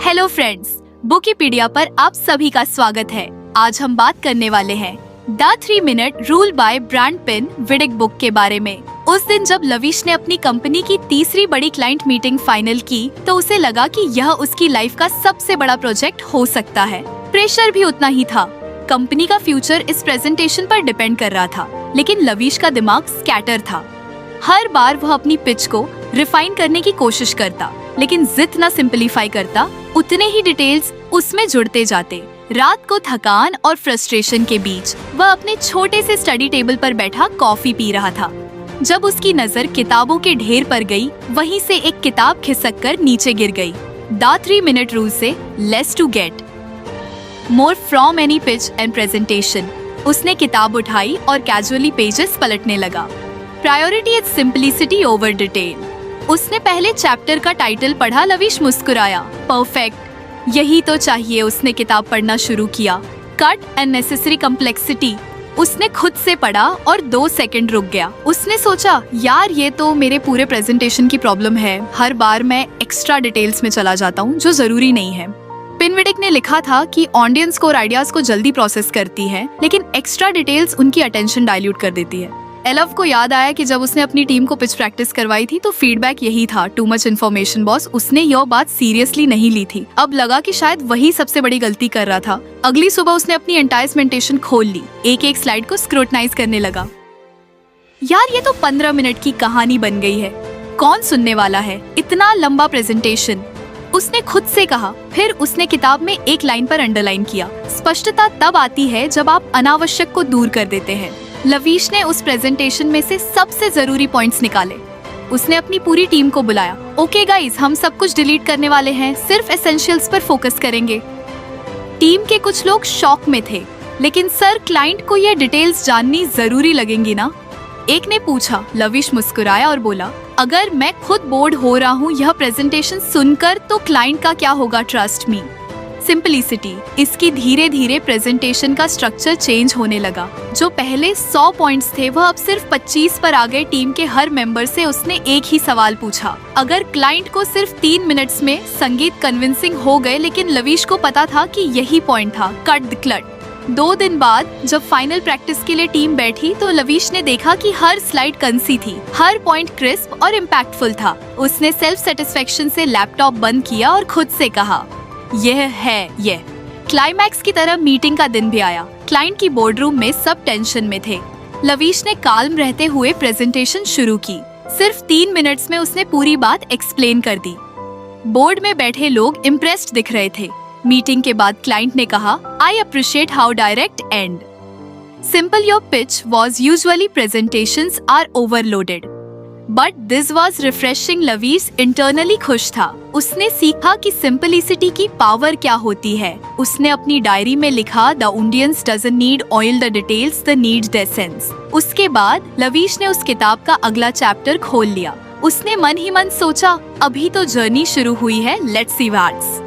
Hello friends, बुकीपीडिया पर आप सभी का स्वागत है। आज हम बात करने वाले हैं the 3 minute rule by Brant Pinvidic book के बारे में। उस दिन जब लविश ने अपनी कंपनी की तीसरी बड़ी क्लाइंट मीटिंग फाइनल की तो उसे लगा कि यह उसकी लाइफ का सबसे बड़ा प्रोजेक्ट हो सकता है। प्रेशर भी उतना ही था। कंपनी का फ्यूचर इस प्रेजेंटेशन पर डिपेंड कर रहा था, लेकिन लविश का दिमाग स्कैटर था। हर बार वह अपनी पिच को रिफाइन करने की कोशिश करता, लेकिन जितना सिंपलीफाई करता उतने ही डिटेल्स उसमें जुड़ते जाते। रात को थकान और फ्रस्ट्रेशन के बीच वह अपने छोटे से स्टडी टेबल पर बैठा कॉफी पी रहा था। जब उसकी नजर किताबों के ढेर पर गई, वहीं से एक किताब खिसककर नीचे गिर गई। द 3 मिनट रूल से less to get more from any pitch and presentation. उसने किताब उठाई और कैजुअली पेजेस पलटने लगा। Priority is simplicity over detail. उसने पहले चैप्टर का टाइटल पढ़ा। लविश मुस्कुराया। परफेक्ट, यही तो चाहिए। उसने किताब पढ़ना शुरू किया। Cut and necessary complexity. उसने खुद से पढ़ा और 2 सेकंड रुक गया। उसने सोचा, यार ये तो मेरे पूरे प्रेजेंटेशन की प्रॉब्लम है। हर बार मैं एक्स्ट्रा डिटेल्स में चला जाता हूँ जो जरूरी नहीं है। पिनविडिक ने लिखा था कि ऑडियंस कोर आइडियाज को जल्दी प्रोसेस करती है, लेकिन एक्स्ट्रा डिटेल्स उनकी अटेंशन डाइल्यूट कर देती है। एलव को याद आया कि जब उसने अपनी टीम को पिच प्रैक्टिस करवाई थी तो फीडबैक यही था, टू मच इन्फॉर्मेशन बॉस। उसने यह बात सीरियसली नहीं ली थी। अब लगा कि शायद वही सबसे बड़ी गलती कर रहा था। अगली सुबह उसने अपनी एंटायर प्रेजेंटेशन खोल ली। एक एक स्लाइड को स्क्रूटनाइज करने लगा। यार ये तो 15 मिनट की कहानी बन गई है। कौन सुनने वाला है इतना लंबा प्रेजेंटेशन, उसने खुद से कहा। फिर उसने किताब में एक लाइन पर अंडरलाइन किया। स्पष्टता तब आती है जब आप अनावश्यक को दूर कर देते हैं। लविश ने उस प्रेजेंटेशन में से सबसे जरूरी पॉइंट्स निकाले। उसने अपनी पूरी टीम को बुलाया। ओके गाइस, हम सब कुछ डिलीट करने वाले हैं, सिर्फ एसेंशियल्स पर फोकस करेंगे। टीम के कुछ लोग शॉक में थे, लेकिन सर क्लाइंट को ये डिटेल्स जाननी जरूरी लगेंगी ना? एक ने पूछा। लविश मुस्कुराया और बोला, अगर मैं खुद बोर्ड हो रहा हूँ यह प्रेजेंटेशन सुनकर, तो क्लाइंट का क्या होगा? Trust me. सिंपलिसिटी। इसकी धीरे धीरे प्रेजेंटेशन का स्ट्रक्चर चेंज होने लगा। जो पहले 100 पॉइंट्स थे वह अब सिर्फ 25 पर आ गए। टीम के हर मेंबर से उसने एक ही सवाल पूछा। अगर क्लाइंट को सिर्फ 3 मिनट्स में संगीत कन्विंसिंग हो गए, लेकिन लविश को पता था कि यही पॉइंट था, कट द क्लट। 2 दिन बाद जब फाइनल प्रैक्टिस के लिए टीम बैठी तो लविश ने देखा कि हर स्लाइड कंसी थी, हर पॉइंट क्रिस्प और इम्पैक्टफुल था। उसने सेल्फ सेटिस्फेक्शन से लैपटॉप बंद किया और खुद से कहा, यह है यह। क्लाइमैक्स की तरह मीटिंग का दिन भी आया। क्लाइंट की बोर्डरूम में सब टेंशन में थे। लविश ने काल्म रहते हुए प्रेजेंटेशन शुरू की। सिर्फ 3 मिनट्स में उसने पूरी बात एक्सप्लेन कर दी। बोर्ड में बैठे लोग इम्प्रेस्ड दिख रहे थे। मीटिंग के बाद क्लाइंट ने कहा, I appreciate how direct and simple your pitch was usually presentations are overloaded but this was refreshing. Lavish internally खुश था। उसने सीखा कि सिंपलिसिटी की पावर क्या होती है। उसने अपनी डायरी में लिखा, the audience doesn't need oil the details, the need the essence. उसके बाद लविश ने उस किताब का अगला चैप्टर खोल लिया। उसने मन ही मन सोचा, अभी तो जर्नी शुरू हुई है, let's see what's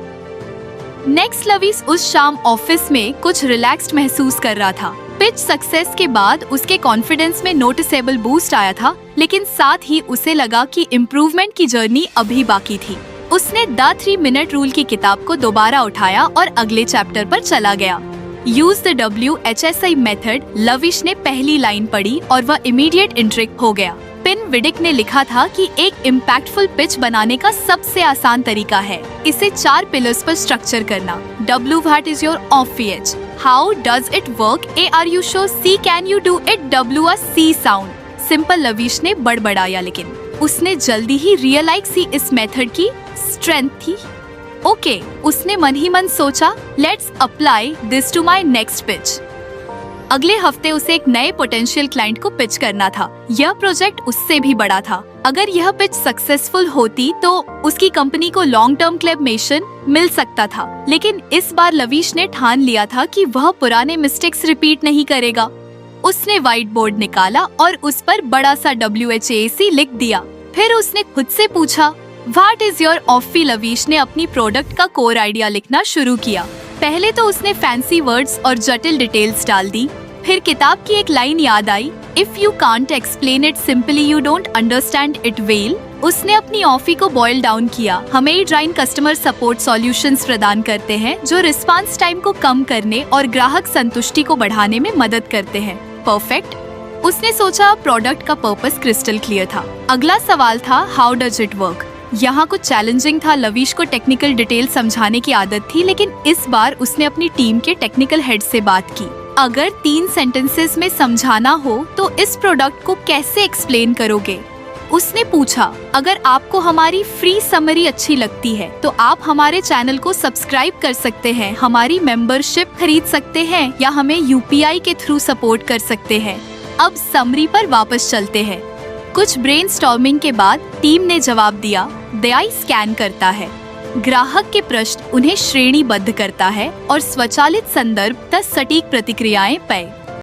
next. Lavish उस शाम ऑफिस में कुछ रिलैक्स्ड महसूस कर रहा था। पिच सक्सेस के बाद उसके कॉन्फिडेंस में नोटिसेबल बूस्ट आया था, लेकिन साथ ही उसे लगा कि इम्प्रूवमेंट की जर्नी अभी बाकी थी। उसने द 3 मिनट रूल की किताब को दोबारा उठाया और अगले चैप्टर पर चला गया। Use the WHSI method. Lavish ने पहली लाइन पढ़ी और वह इमीडिएट इंट्रिग हो गया। पिनविडिक ने लिखा था कि एक इम्पैक्टफुल पिच बनाने का सबसे आसान तरीका है इसे 4 पिलर्स पर स्ट्रक्चर करना। W, what is your obvious? How does it work? A, are you sure? C, can you do it? W, a C sound. Simple. Lavish ने बड़बड़ाया, लेकिन उसने जल्दी ही रियलाइज सी इस मेथड की स्ट्रेंथ थी। ओके, उसने मन ही मन सोचा, let's apply this to my next pitch. अगले हफ्ते उसे एक नए पोटेंशियल क्लाइंट को पिच करना था। यह प्रोजेक्ट उससे भी बड़ा था। अगर यह पिच सक्सेसफुल होती तो उसकी कंपनी को लॉन्ग टर्म क्लेमेशन मिल सकता था, लेकिन इस बार लविश ने ठान लिया था कि वह पुराने मिस्टेक्स रिपीट नहीं करेगा। उसने व्हाइट बोर्ड निकाला और उस पर बड़ा सा WHAC लिख दिया। फिर उसने खुद से पूछा, व्हाट इज योर ऑफी? लविश ने अपनी प्रोडक्ट का कोर आइडिया लिखना शुरू किया। पहले तो उसने फैंसी वर्ड्स और जटिल डिटेल्स डाल दी। फिर किताब की एक लाइन याद आई, if you can't explain it simply you don't understand it well. उसने अपनी ऑफी को बॉयल डाउन किया। हम एड्राइन कस्टमर सपोर्ट सॉल्यूशंस प्रदान करते हैं जो रिस्पांस टाइम को कम करने और ग्राहक संतुष्टि को बढ़ाने में मदद करते हैं। परफेक्ट। उसने सोचा प्रोडक्ट का पर्पस क्रिस्टल क्लियर था। अगला सवाल था हाउ डज इट वर्क। यहाँ कुछ चैलेंजिंग था। लवीश को टेक्निकल डिटेल समझाने की आदत थी, लेकिन इस बार उसने अपनी टीम के टेक्निकल हेड से बात की। अगर 3 सेंटेंसेस में समझाना हो तो इस प्रोडक्ट को कैसे एक्सप्लेन करोगे? उसने पूछा अगर आपको हमारी फ्री समरी अच्छी लगती है तो आप हमारे चैनल को सब्सक्राइब कर सकते हैं, हमारी मेंबरशिप खरीद सकते हैं या हमें यूपीआई के थ्रू सपोर्ट कर सकते हैं। अब समरी पर वापस चलते हैं। कुछ ब्रेनस्टॉर्मिंग के बाद टीम ने जवाब दिया DI स्कैन करता है, ग्राहक के प्रश्न उन्हें श्रेणीबद्ध करता है और स्वचालित संदर्भ तक सटीक प्रतिक्रियाएं पाए।